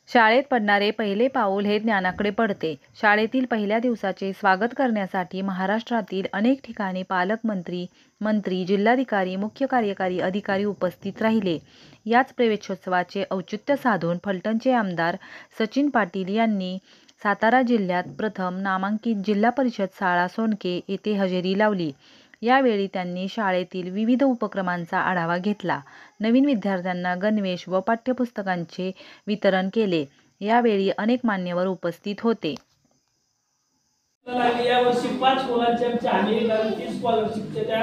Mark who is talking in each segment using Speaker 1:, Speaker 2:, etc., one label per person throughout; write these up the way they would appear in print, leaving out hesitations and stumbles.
Speaker 1: शाळेत पडणारे पहिले पाऊल हे ज्ञानाकडे पडते. शाळेतील पहिल्या दिवसाचे स्वागत करण्यासाठी महाराष्ट्रातील अनेक ठिकाणी पालकमंत्री, मंत्री, जिल्हाधिकारी, मुख्य कार्यकारी अधिकारी उपस्थित राहिले. याच प्रवेशोत्सवाचे औचित्य साधून फलटणचे आमदार सचिन पाटील यांनी सातारा जिल्ह्यात प्रथम नामांकित जिल्हा परिषद शाळा सोनके येथे हजेरी लावली. यावेळी त्यांनी शाळेतील विविध उपक्रमांचा आढावा घेतला. नवीन विद्यार्थ्यांना गणवेश व पाठ्यपुस्तकांचे वितरण केले. यावेळी अनेक मान्यवर उपस्थित होते.
Speaker 2: यावर्षी 5 मुलांच्या आम्ही ती स्कॉलरशिपच्या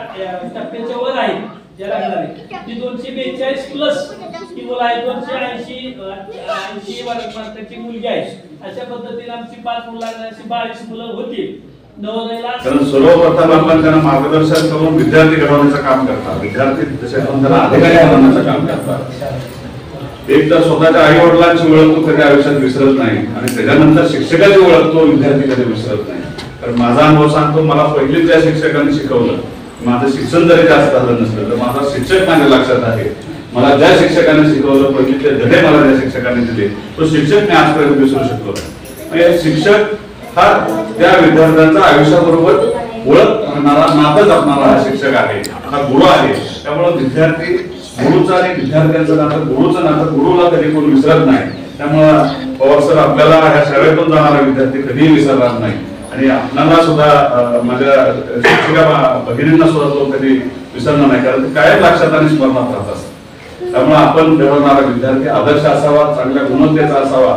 Speaker 2: टप्प्याच्या वर आहे ज्याला लागणारे ती 242 प्लस ती मुलं आहे. 280 वर्गाची मुलगी आहे. अशा पद्धतीने आमची 5 मुलांना 42 मुलं होती.
Speaker 3: कारण सर्वप्रथम आपण त्यांना मार्गदर्शन करून विद्यार्थी घडवण्याचं काम करतात. विद्यार्थी तसेच त्यांना अधिकारी बनवण्याचं काम करतात. एक तर स्वतःच्या आई वडिलांची ओळख तो कधी आयुष्यात विसरत नाही आणि त्याच्यानंतर शिक्षकाची ओळख तो विद्यार्थी कधी विसरत नाही. कारण माझा अनुभव सांगतो, मला पहिलीच ज्या शिक्षकांनी शिकवलं, माझं शिक्षण जरी जास्त झालं नसलं तर माझा शिक्षक माझ्या लक्षात आहे. मला ज्या शिक्षकांनी शिकवलं, पहिलीचे धडे मला ज्या शिक्षकांनी दिले, तो शिक्षक मी आजपर्यंत विसरू शकलो नाही. शिक्षक हा त्या विद्यार्थ्यांचा आयुष्याबरोबर ओळख करणारा, नातं जपणारा हा शिक्षक आहे, हा गुरु आहे. त्यामुळे विद्यार्थी गुरुचं आणि विद्यार्थ्यांचं नातं, गुरुचं नातं गुरुला कधी कोण विसरत नाही. त्यामुळं पवार सर आपल्याला ह्या शाळेतून जाणारा विद्यार्थी कधीही विसरणार नाही आणि आपल्याला सुद्धा, माझ्या शिक्षिका भगिनींना सुद्धा तो कधी विसरणार नाही, कारण ते कायम लक्षात आणि स्मरणात राहत असतात. त्यामुळे आपण घडवणारा विद्यार्थी आदर्श असावा, चांगल्या गुणवत्तेचा असावा,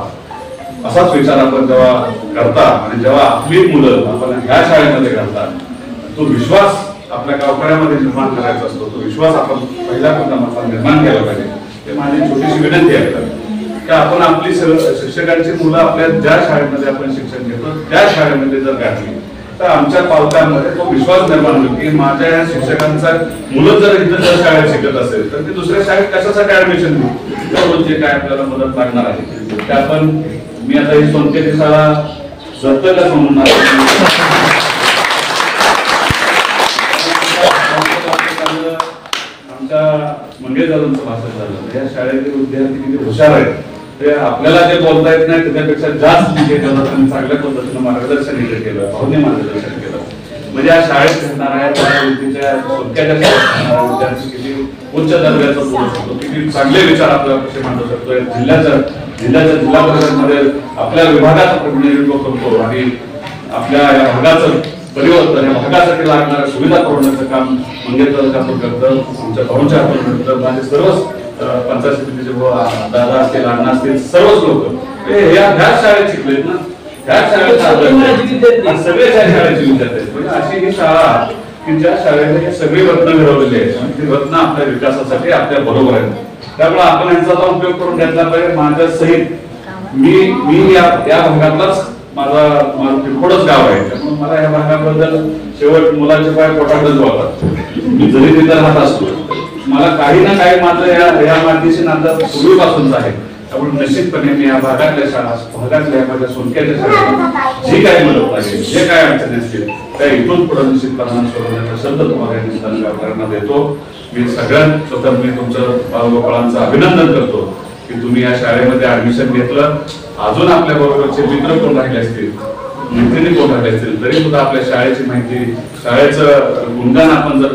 Speaker 3: असाच विचार आपण जेव्हा करता आणि जेव्हा आपली मुलं आपण ह्या शाळेमध्ये घालतात, तो विश्वास आपल्या गावकऱ्यामध्ये निर्माण करायचा असतो. तो विश्वास आपण पहिल्या प्रथम निर्माण केला पाहिजे. ते माझी छोटीशी विनंती आहे की आपण आपली शिक्षकांची मुलं आपल्या ज्या शाळेमध्ये आपण शिक्षण घेतो त्या शाळेमध्ये जर घातली तर आमच्या पालकांमध्ये तो विश्वास निर्माण होईल की माझ्या या शिक्षकांचा मुलं जर इथं जर शाळेत शिकत असेल तर ती दुसऱ्या शाळेत कशासाठी ऍडमिशन घेऊ, त्यावरून जे काय आपल्याला मदत लागणार आहे ते आपण, मी आता ही सोनकेची शाळा जपतच म्हणून आमच्या मंगेशदादांचं भाषण झालं. या शाळेतील विद्यार्थी किती हुशार आहेत, ते आपल्याला जे बोलता येत नाही त्याच्यापेक्षा जास्त चांगल्या पद्धतीनं मार्गदर्शन केलं, भावने मार्गदर्शन केलं. म्हणजे या शाळेत घडणाऱ्या सोनक्याच्या विद्यार्थी किती उच्च दर्जाचा बोलू शकतो, किती चांगले विचार आपल्याला कसे मांडू शकतो. जिल्हा परिषदमध्ये आपल्या विभागाचं प्रतिनिधित्व करतो आणि आपल्या या भागाचं परिवर्तन, या भागासाठी लागणाऱ्या सुविधा पुरवण्याचं काम मंगेशदादा आपण करतं, आमच्या भाऊच्या आपण करतं. माझे सर्वच पंचायत समितीचे दादा असतील, अण्णा असतील, सर्वच लोक ह्या शाळेत शिकलेत ना, ह्या शाळेत सगळे त्या शाळेचे विद्यार्थी आहेत. म्हणजे अशी ही शाळा की ज्या शाळेने सगळी रत्न घडवलेली आहेत आणि ती रत्न आपल्या विकासासाठी आपल्या बरोबर आहेत. त्यामुळे आपण यांचा उपयोग करून घेतला पाहिजे. माझ्या सहित मी या भागातलाच माझं पिंपळच गाव आहे, त्यामुळे मला या भागाबद्दल शेवट मुलांचे पाय पोटातच वाटतात. मी जरी तिथं राहत असतो, मला काही ना काही माझं या मातीशी नातं पूर्वीपासूनच आहे. त्यामुळे निश्चितपणे मी या भागातल्या शाळा, भागातल्या माझ्या सोनक्याच्या शाळेला जी काही मदत लागेल, जे काय अडचणी असतील त्या इथून पुढे निश्चितपणे सोडवण्याचा शब्द तुम्हाला गावकऱ्यांना देतो. मी सगळ्यात प्रथम मी तुमचं बालगोपाळांचं अभिनंदन करतो की तुम्ही या शाळेमध्ये ऍडमिशन घेतलं. अजून आपल्या बरोबरचे मित्र कोण राहिले असतील, मैत्रिणी कोण राहिले असतील, तरी सुद्धा आपल्या शाळेची माहिती, शाळेचं गुणगान आपण जर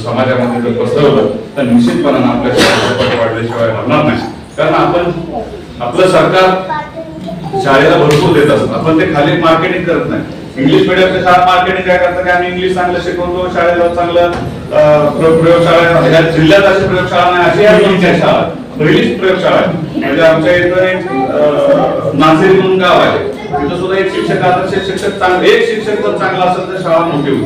Speaker 3: समाजामध्ये जर पसरवलं तर निश्चितपणे आपल्या शाळेचं वाढल्याशिवाय राहणार नाही. कारण आपण आपलं सरकार शाळेला भरपूर देत असतं, आपण ते खाली मार्केटिंग करत नाही. इंग्लिश मिडियमच्या शाळा मार्केटिंग काय करतात की आम्ही इंग्लिश चांगलं शिकवतो, शाळेला चांगलं प्रयोगशाळा, ह्या जिल्ह्यात अशी प्रयोगशाळा नाही, अशी या शाळा पहिलीच प्रयोगशाळा आहे. म्हणजे आमच्या इथं एक नासिर म्हणून गाव आहे, तिथं सुद्धा एक शिक्षक, आदर्श शिक्षक चांगला, एक शिक्षक जर चांगला असेल तर शाळा मोठी होईल.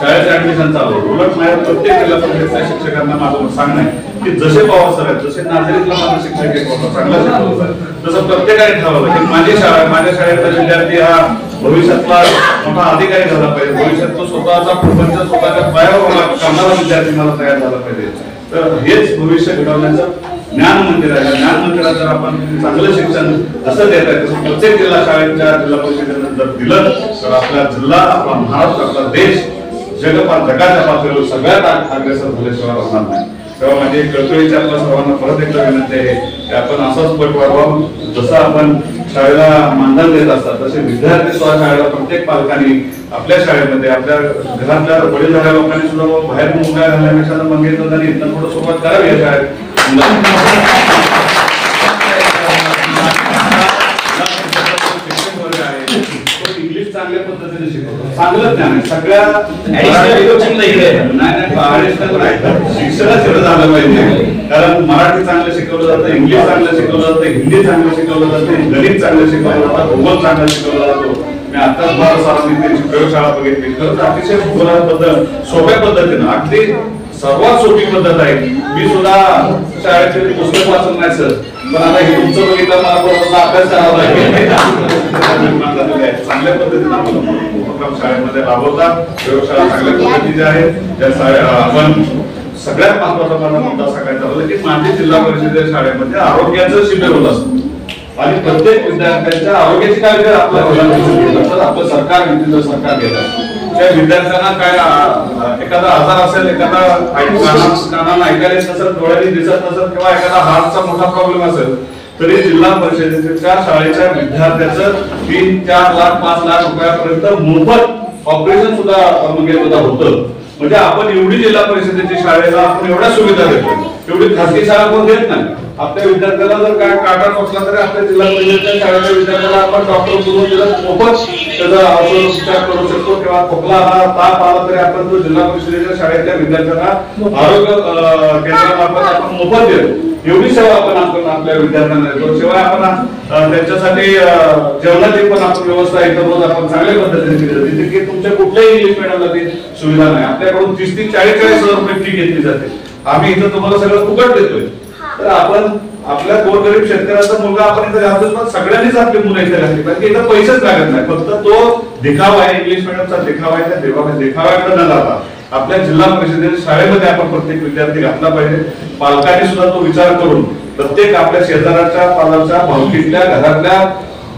Speaker 3: शाळेचं ऍडमिशन चालू. उलट माझ्या प्रत्येक जिल्हा परिषदेच्या शिक्षकांना माझं सांगणं आहे की जसे पवार सर आहेत, जसे नाझरीतला माझा शिक्षक एक होता, चांगला शिकवत आहे, तसं प्रत्येकाने ठरवलं की माझी शाळा, माझ्या शाळेतला विद्यार्थी हा भविष्यातला मोठा अधिकारी झाला पाहिजे, भविष्यात तो स्वतःचा प्रपंच स्वतःच्या पायावर करणारा विद्यार्थी मला तयार झाला पाहिजे. तर हेच भविष्य घडवण्याचं ज्ञान मंदिर आहे. ज्ञान मंदिरात जर आपण चांगलं शिक्षण जसं देत आहे तसं प्रत्येक जिल्हा शाळेच्या जिल्हा परिषदेनं जर दिलं तर आपला जिल्हा, आपला महाराष्ट्र, आपला देश जगाच्या पातळीवर सगळ्यात अग्रेसर झाल्याशिवाय राहणार नाही. तेव्हा माझी कळकळीची आपल्या सर्वांना परत एकदा विनंती आहे की आपण असाच पट वाढवा. जसं आपण शाळेला मानधन देत असतात तसे विद्यार्थी सुद्धा शाळेला प्रत्येक पालकांनी आपल्या शाळेमध्ये आपल्या घरातल्या वडीलधाऱ्या लोकांनी सुद्धा बाहेर मुंबई घालण्यापेक्षा मंगेश दादांनी इथं थोडं सुरुवात करावी या शाळेत. इंग्लिश चांगल्या पद्धतीने शिकवतो, चांगलं ज्ञान आहे सगळ्या शिक्षणच एवढं झालं पाहिजे. कारण मराठी चांगलं शिकवलं जातं, इंग्लिश चांगलं शिकवलं जातं, हिंदी चांगलं शिकवलं जातं, गणित चांगलं शिकवलं जातं, भूगोल चांगलं शिकवलं जातो. मी आताच बारा सरांनी त्यांची प्रयोगशाळा बघितली, खरंच अतिशय भूगोलाबद्दल सोप्या पद्धतीनं अगदी सर्वात सोपी पद्धत आहे. मी सुद्धा शाळेचे पुस्तक वाचून नाही सर, पण आता हे तुमचं बघितलं मला बरोबर अभ्यास करावा लागेल. चांगल्या पद्धतीने आपण शाळेमध्ये राबवतात. प्रयोगशाळा चांगल्या पद्धतीने आहे. त्या आपण सगळ्यात महत्वाचा मला मुद्दा सांगायचा होता की माझ्या जिल्हा परिषदेच्या शाळेमध्ये आरोग्याचं शिबिर होत असतं आणि प्रत्येक विद्यार्थ्यांच्या आरोग्याची काळजी आपलं सरकार सरकार घेत असतं. त्या विद्यार्थ्यांना काय एखादा आजार असेल, एखादा कानाला ऐकायला येत नसेल, डोळ्यांनी दिसत नसेल किंवा एखादा हार्टचा मोठा प्रॉब्लेम असेल तरी जिल्हा परिषदेच्या शाळेच्या विद्यार्थ्याचं 3-4 लाख 5 लाख रुपयापर्यंत मोफत ऑपरेशन सुद्धा होतं. म्हणजे आपण एवढी जिल्हा परिषदेची शाळेला आपण एवढ्या सुविधा देतो, एवढी खासगी शाळा कोण देत नाही. आपल्या विद्यार्थ्याला जर काय काटा टोचला तरी आपल्या जिल्हा परिषदेच्या शाळेच्या विद्यार्थ्याला आपण डॉक्टर बोलून दिलं मोफत त्याचा उपचार करू शकतो. किंवा खोकला आला, ताप आला तरी आपण तो जिल्हा परिषदेच्या शाळेतल्या विद्यार्थ्यांना आरोग्य केंद्रामार्फत आपण मोफत देतो. एवढी सेवा आपण आपल्या विद्यार्थ्यांना देतो. शिवाय आपण त्यांच्यासाठी जेवणाची पण आपण व्यवस्था इतर आपण चांगल्या पद्धतीने केली जाते. तिथे की तुमच्या कुठल्याही इंग्लिश मिडियमला ती सुविधा नाही. आपल्याकडून 30-40 रुपये फी घेतली जाते. आम्ही इथं तुम्हाला सगळं फुकट देतोय. तर आपण आपल्या गोरगरीब शेतकऱ्याचा मुलगा आपण इथं घालतो, पण सगळ्यांनीच आपली मुलं इथे घातली पाहिजे. इथं पैसेच लागत नाही, फक्त तो दिखावा आहे, इंग्लिश मिडियमचा दिखावा आहे. त्या दिखाव्याकडे न जाता आपल्या जिल्हा परिषदेच्या शाळेमध्ये आपण प्रत्येक विद्यार्थी घातला पाहिजे. पालकांनी सुद्धा तो विचार करून प्रत्येक आपल्या शेजाराच्या पालाच्या भावकीतल्या घरातल्या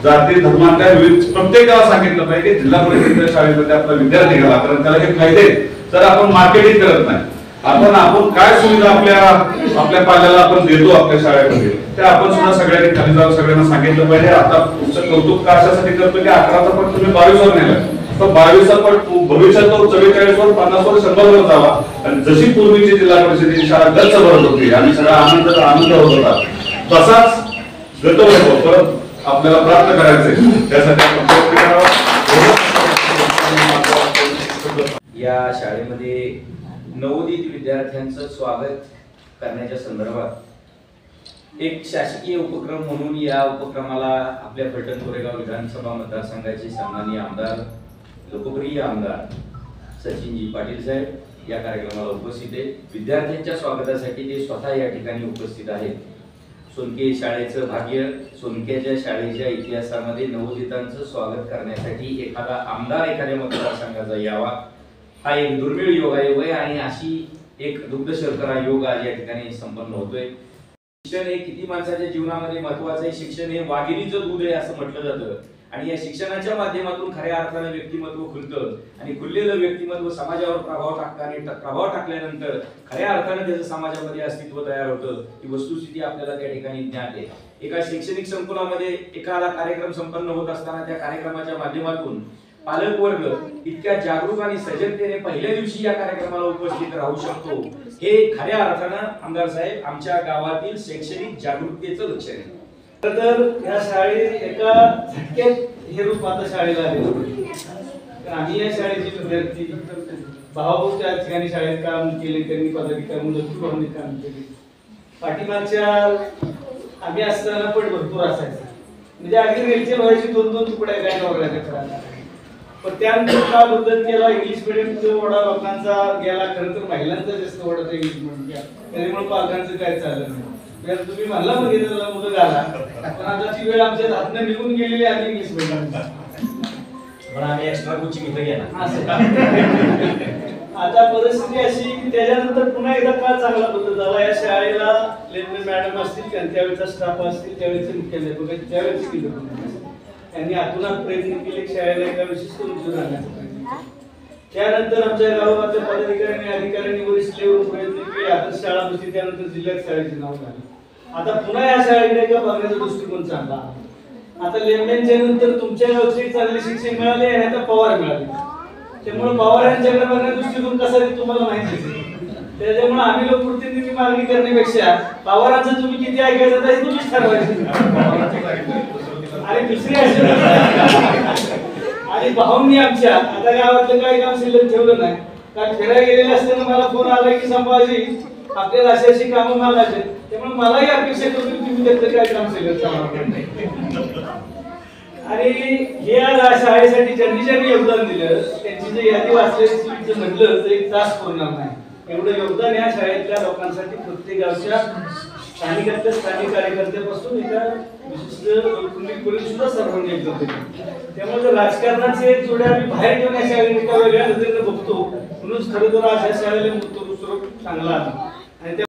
Speaker 3: जाती धर्मातल्या विविध प्रत्येकाला सांगितलं पाहिजे की जिल्हा परिषदेच्या शाळेमध्ये आपला विद्यार्थी घाला. कारण त्याला हे फायदे तर आपण मार्केटिंग करत नाही. आपण काय सुविधा आपल्या पाल्याला आपण देतो आपल्या शाळेमध्ये ते आपण सुद्धा सगळ्यांनी खाली जाऊन सगळ्यांना सांगितलं पाहिजे. आता तुमचं कौतुक का अशासाठी करतो की 11चा पण तुम्ही 22 वर नेला, तर 22 पण भविष्यात 44 वर 50 वर 100 वर जावा. आणि जशी पूर्वीची जिल्हा परिषदेची शाळा गच्च भरत होती आणि सगळा आनंद होत होता, तसाच गतवैभव परत आपल्याला प्राप्त करायचंय. त्यासाठी आपण प्रयत्न करावा.
Speaker 4: या शाळेमध्ये नवोदित विद्यार्थ्यांचं स्वागत करण्याच्या संदर्भात एक शासकीय उपक्रम म्हणून या उपक्रमाला आपल्या फलटण कोरेगाव विधानसभा मतदारसंघाचे सन्माननीय आमदार, लोकप्रिय आमदार सचिनजी पाटील साहेब या कार्यक्रमाला उपस्थित आहेत. विद्यार्थ्यांच्या स्वागतासाठी ते स्वतः या ठिकाणी उपस्थित आहेत. सोनके शाळेचं भाग्य, सोनकेच्या शाळेच्या इतिहासामध्ये नवोदितांचं स्वागत करण्यासाठी एखादा आमदार एखाद्या मतदारसंघाचा यावा हा एक दुर्मिळ योगायोग आहे. आणि अशी एक दुग्ध शर्करा योग आज या ठिकाणी संपन्न होतोय. शिक्षण हे किती माणसाच्या जीवनामध्ये महत्वाचं आहे. शिक्षण हे वाघिणीचं दूध आहे असं म्हटलं जातं. आणि या शिक्षणाच्या माध्यमातून खऱ्या अर्थाने व्यक्तिमत्व खुलतं आणि खुललेलं व्यक्तिमत्व समाजावर प्रभाव टाकतं आणि प्रभाव टाकल्यानंतर खऱ्या अर्थाने त्याचं समाजामध्ये अस्तित्व तयार होतं. ही वस्तुस्थिती आपल्याला त्या ठिकाणी ज्ञात आहे. एका शैक्षणिक संकुलामध्ये एखादा कार्यक्रम संपन्न होत असताना त्या कार्यक्रमाच्या माध्यमातून पालक वर्ग इतक्या जागरूक आणि सजगतेने पहिल्या दिवशी या कार्यक्रमाला उपस्थित राहू शकतो, हे खऱ्या अर्थानं आमदार साहेब आमच्या गावातील शैक्षणिक जागरूकतेचं लक्षण आहे.
Speaker 2: तर ह्या शाळेत एका झटक्यात हे रूप आता शाळेला आले. आम्ही या शाळेचे विद्यार्थी भाऊ त्या ठिकाणी शाळेत काम केले, त्यांनी पदाधिकारी म्हणून काम केले. पाठीमागच्या आम्ही असताना पण भरपूर असायचं, म्हणजे अगदी रेलचेल व्हायची 2-2 तुकड्या काय नवऱ्याच्या करायला. पण त्यानंतर काळ बदल केला. इंग्लिश मिडियमचा ओढा लोकांचा गेला, खरं तर महिलांचा जास्त ओढा त्या इंग्लिश मिडियम. त्यामुळे पालकांचं काय चाललं नाही. तुम्ही म्हणला बघितलं मुलं घाला, पण आताची वेळ आमच्या हातनं निघून गेलेली आहे इंग्लिश मिडियम.
Speaker 4: पण आम्ही एक्स्ट्रा कोचिंग इथे घेणार.
Speaker 2: आता परिस्थिती अशी की त्याच्यानंतर पुन्हा एकदा काळ चांगला बदल झाला. या शाळेला लेंडे मॅडम असतील, त्यावेळेचा स्टाफ असतील, त्यावेळेचे मुख्याध्यापक त्यावेळेचे त्यांनी आतूनात प्रयत्न केले शाळेला एका विशिष्ट उंचीवर आणण्याचा प्रयत्न. त्यानंतर आमच्या गावातल्या पदाधिकाऱ्यांनी अधिकाऱ्यांनी वरिष्ठ लेवलवर प्रयत्न केले.
Speaker 5: आदर्श शाळा बसली, त्यानंतर जिल्ह्यात शाळेचे नाव झाले. आता पुन्हा या शाळेकडे का बघण्याचा दृष्टिकोन चांगला. आता लेमण्यांच्या नंतर तुमच्या गावचे चांगले शिक्षण मिळाले आणि आता पवार मिळाले. त्यामुळे पवार यांच्याकडे बघण्याचा दृष्टिकोन कसा आहे तुम्हाला माहितीच आहे. त्याच्यामुळे आम्ही लोकप्रतिनिधी मागणी करण्यापेक्षा पवारांचं तुम्ही किती ऐकायचं हे तुम्हीच ठरवायचं. आणि दुसरी अशी आणि भाऊंनी आमच्या आता गावातलं काही काम शिल्लक ठेवलं नाही. कारण फिरायला गेलेले असताना मला फोन आला की संभाजी आपल्याला अशी अशी कामं मागायचे. त्यामुळे मलाही अपेक्षा करून तुम्ही त्यातलं काय काम शिल्लक आणि हे आज शाळेसाठी ज्यांनी योगदान दिलं त्यांची जर यादी वाचल्याची म्हटलं तर एक तास पुरणार नाही. एवढं योगदान या शाळेतल्या लोकांसाठी प्रत्येक गावच्या स्थानिकातल्या स्थानिक कार्यकर्त्यापासून एका विशिष्ट लोकप्रतिनिधीपर्यंत सुद्धा सर्वांनी योगदान दिलं. त्यामुळे जर राजकारणाचे जोड्या आम्ही बाहेर ठेवून या शाळेने एका वेगळ्या नजरेने बघतो म्हणून खरं तर अशा शाळेला मूर्त स्वरूप चांगला आला. आणि